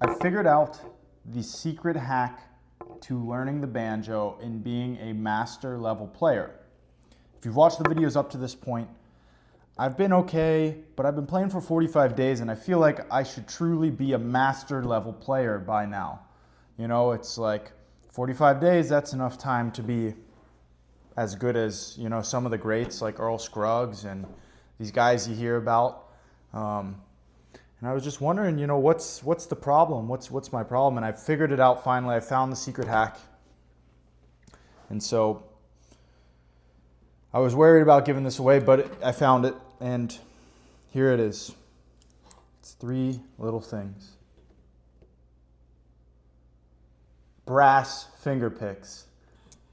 I figured out the secret hack to learning the banjo and being a master level player. If you've watched the videos up to this point, I've been okay, but I've been playing for 45 days and I feel like I should truly be a master level player by now. You know, it's like 45 days, that's enough time to be as good as, you know, some of the greats like Earl Scruggs and these guys you hear about. And I was just wondering, you know, what's the problem? What's my problem? And I figured it out finally. I found the secret hack. And so I was worried about giving this away, but I found it, and here it is. It's 3 little things. Brass finger picks.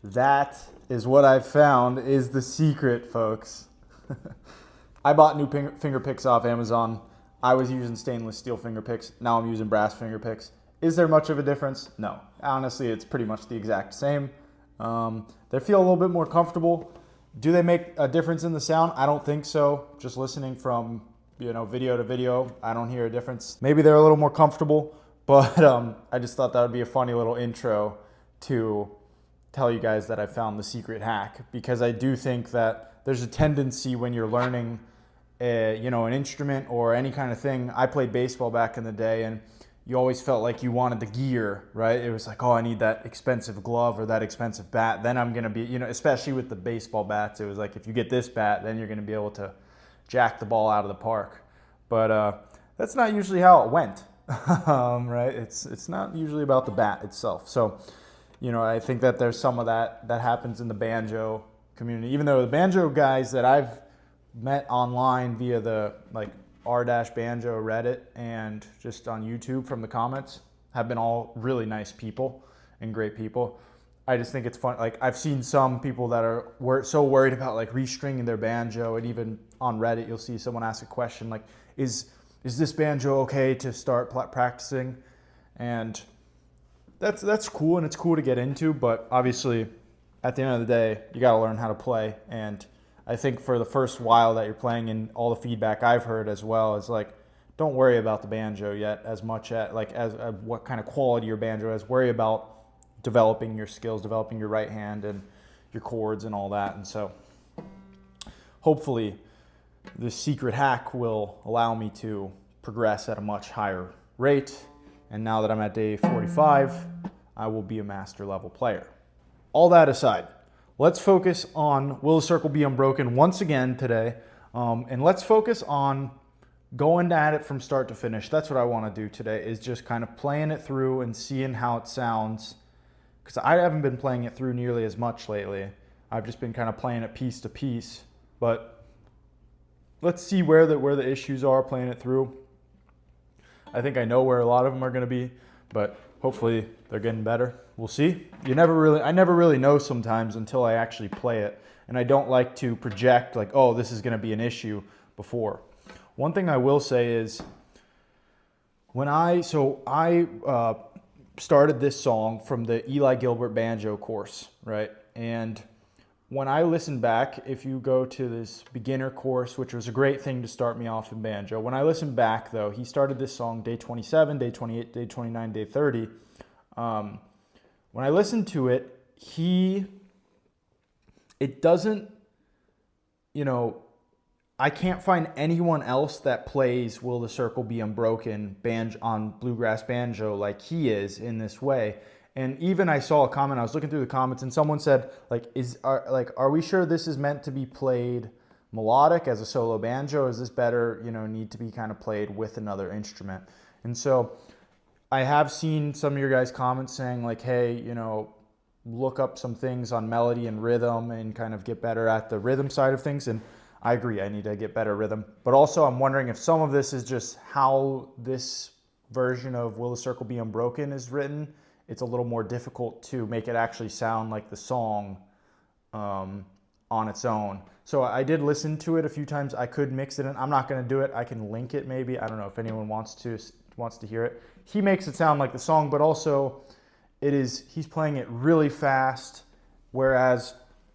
That is what I found is the secret, folks. I bought new finger picks off Amazon. I was using stainless steel finger picks. Now I'm using brass finger picks. Is there much of a difference? No. Honestly, it's pretty much the exact same. They feel a little bit more comfortable. Do they make a difference in the sound? I don't think so. Just listening from, you know, video to video, I don't hear a difference. Maybe they're a little more comfortable, but I just thought that would be a funny little intro to tell you guys that I found the secret hack, because I do think that there's a tendency when you're learning you know, an instrument or any kind of thing. I played baseball back in the day, and you always felt like you wanted the gear, right? It was like, oh, I need that expensive glove or that expensive bat. Then I'm going to be, you know, especially with the baseball bats, it was like, if you get this bat, then you're going to be able to jack the ball out of the park. But that's not usually how it went, right? It's not usually about the bat itself. So, you know, I think that there's some of that happens in the banjo community, even though the banjo guys that I've met online via the like r-banjo Reddit and just on YouTube from the comments have been all really nice people and great people. I just think it's fun. Like, I've seen some people that are so worried about like restringing their banjo, and even on Reddit you'll see someone ask a question like, is this banjo okay to start practicing? And that's cool, and it's cool to get into, but obviously at the end of the day you got to learn how to play. And I think for the first while that you're playing, and all the feedback I've heard as well is like, don't worry about the banjo yet as much as what kind of quality your banjo is. Worry about developing your skills, developing your right hand and your chords and all that. And so hopefully this secret hack will allow me to progress at a much higher rate. And now that I'm at day 45, I will be a master level player. All that aside, let's focus on Will the Circle Be Unbroken once again today. And let's focus on going at it from start to finish. That's what I want to do today, is just kind of playing it through and seeing how it sounds. Because I haven't been playing it through nearly as much lately. I've just been kind of playing it piece to piece. But let's see where the issues are playing it through. I think I know where a lot of them are going to be, but hopefully they're getting better. We'll see. I never really know sometimes until I actually play it. And I don't like to project like, oh, this is going to be an issue before. One thing I will say is, when I started this song from the Eli Gilbert banjo course, right? And when I listen back, if you go to this beginner course, which was a great thing to start me off in banjo, when I listen back though, he started this song day 27, day 28, day 29, day 30. When I listen to it, it doesn't, you know, I can't find anyone else that plays Will the Circle Be Unbroken banjo on bluegrass banjo like he is in this way. And even I saw a comment, I was looking through the comments, and someone said, like, are we sure this is meant to be played melodic as a solo banjo? Is this better, you know, need to be kind of played with another instrument? And so I have seen some of your guys' comments saying like, hey, you know, look up some things on melody and rhythm and kind of get better at the rhythm side of things. And I agree, I need to get better rhythm. But also I'm wondering if some of this is just how this version of Will the Circle Be Unbroken is written. It's a little more difficult to make it actually sound like the song on its own. So I did listen to it a few times. I could mix it in. I'm not going to do it. I can link it maybe. I don't know if anyone wants to hear it. He makes it sound like the song, but also he's playing it really fast, whereas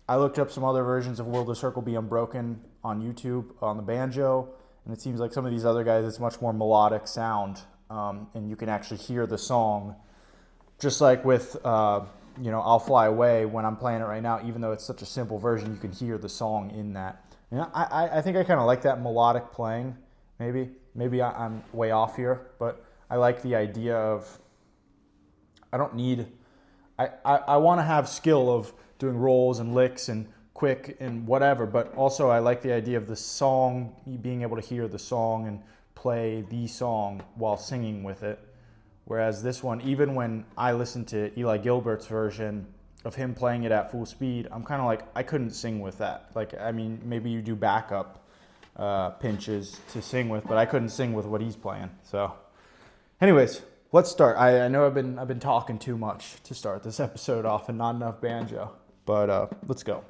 I looked up some other versions of Will the Circle Be Unbroken on YouTube on the banjo, and it seems like some of these other guys, it's much more melodic sound and you can actually hear the song, just like with I'll Fly Away. When I'm playing it right now, even though it's such a simple version, you can hear the song in that. And I think I kind of like that melodic playing. Maybe I'm way off here, but I like the idea of, I don't need, I want to have skill of doing rolls and licks and quick and whatever, but also I like the idea of the song, being able to hear the song and play the song while singing with it. Whereas this one, even when I listen to Eli Gilbert's version of him playing it at full speed, I'm kind of like, I couldn't sing with that. Like, I mean, maybe you do backup pinches to sing with, but I couldn't sing with what he's playing. So anyways, let's start. I know I've been talking too much to start this episode off and not enough banjo, but let's go.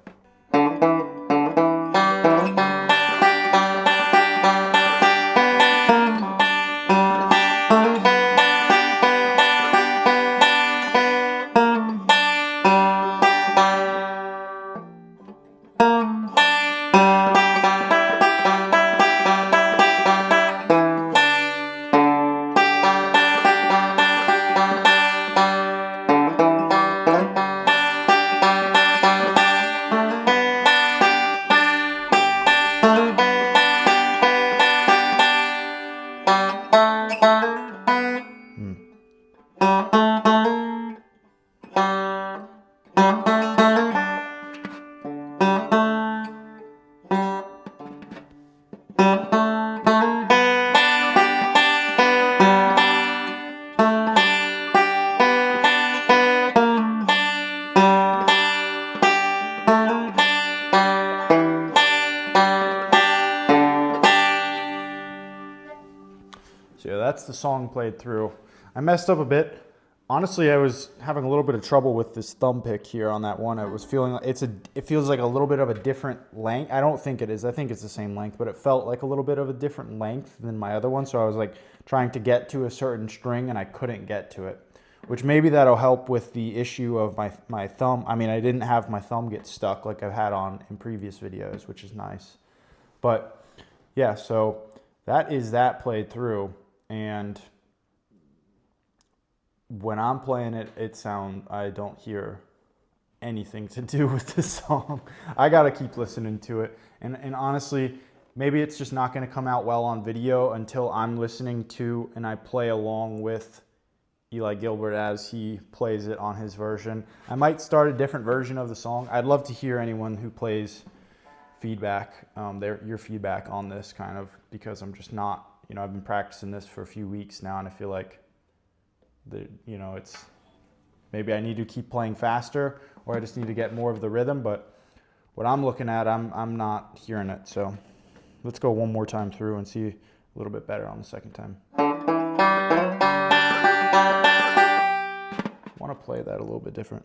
So yeah, that's the song played through. I messed up a bit. Honestly, I was having a little bit of trouble with this thumb pick here on that one. I was feeling like it feels like a little bit of a different length. I don't think it is. I think it's the same length, but it felt like a little bit of a different length than my other one. So I was like trying to get to a certain string and I couldn't get to it, which maybe that'll help with the issue of my thumb. I mean, I didn't have my thumb get stuck like I've had on in previous videos, which is nice. But yeah, so that is that played through. And when I'm playing it, I don't hear anything to do with this song. I gotta keep listening to it. And honestly, maybe it's just not gonna come out well on video until I'm listening to and I play along with Eli Gilbert as he plays it on his version. I might start a different version of the song. I'd love to hear anyone who plays feedback, your feedback on this kind of, because I'm just not, I've been practicing this for a few weeks now and I feel like it's maybe I need to keep playing faster or I just need to get more of the rhythm, but what I'm looking at, I'm not hearing it. So let's go one more time through and see a little bit better on the second time. I want to play that a little bit different.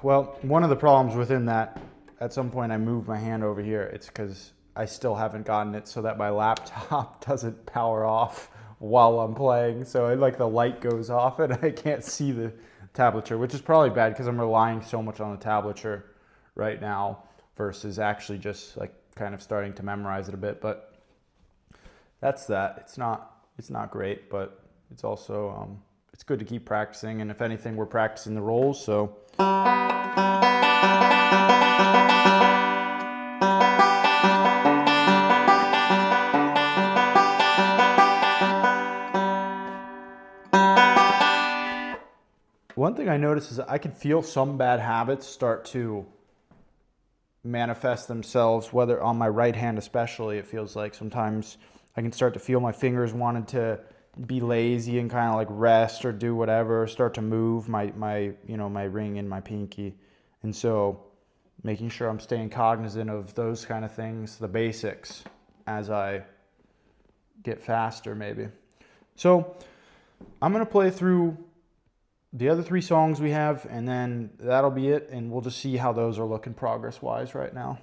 Well, one of the problems within that, at some point I moved my hand over here. It's because I still haven't gotten it so that my laptop doesn't power off while I'm playing. So like the light goes off and I can't see the tablature, which is probably bad because I'm relying so much on the tablature right now versus actually just like kind of starting to memorize it a bit. But that's that. It's not great, but it's also it's good to keep practicing, and if anything, we're practicing the rolls, so. One thing I noticed is I can feel some bad habits start to manifest themselves, whether on my right hand especially. It feels like sometimes I can start to feel my fingers wanted to be lazy and kind of like rest or do whatever, start to move my ring and my pinky. And so making sure I'm staying cognizant of those kind of things, the basics, as I get faster maybe. So I'm going to play through the other 3 songs we have, and then that'll be it, and we'll just see how those are looking progress-wise right now.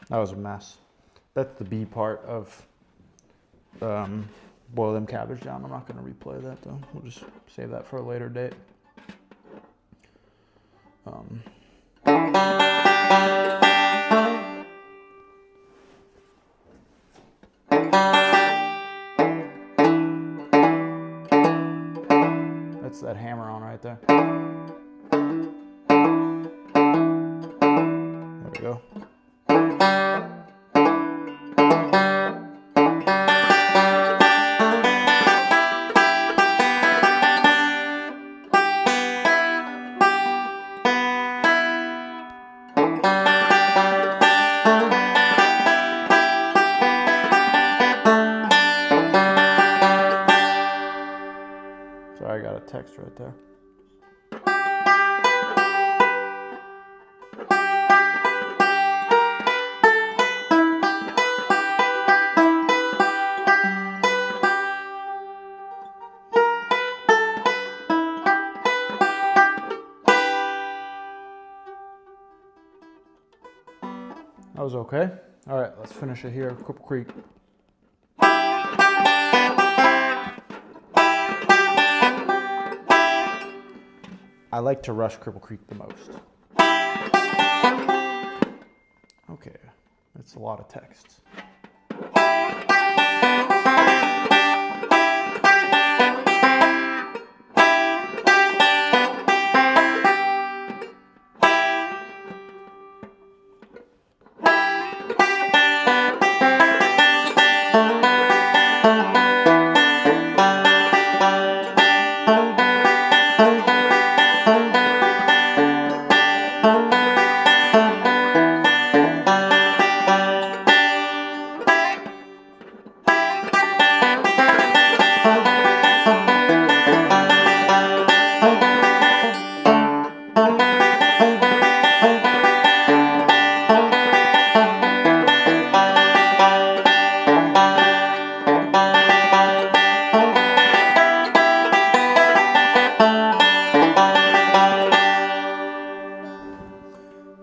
That was a mess. That's the B part of Boil Them Cabbage Down. I'm not going to replay that though. We'll just save that for a later date. That's that hammer on right there. There we go. Sorry, I got a text right there. That was okay. All right, let's finish it here. Cripple Creek. I like to rush Cripple Creek the most. Okay, that's a lot of text.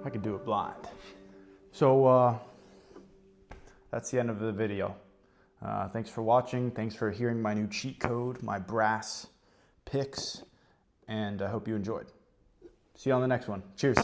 I could do it blind. So that's the end of the video. Thanks for watching. Thanks for hearing my new cheat code, my brass picks, and I hope you enjoyed. See you on the next one. Cheers.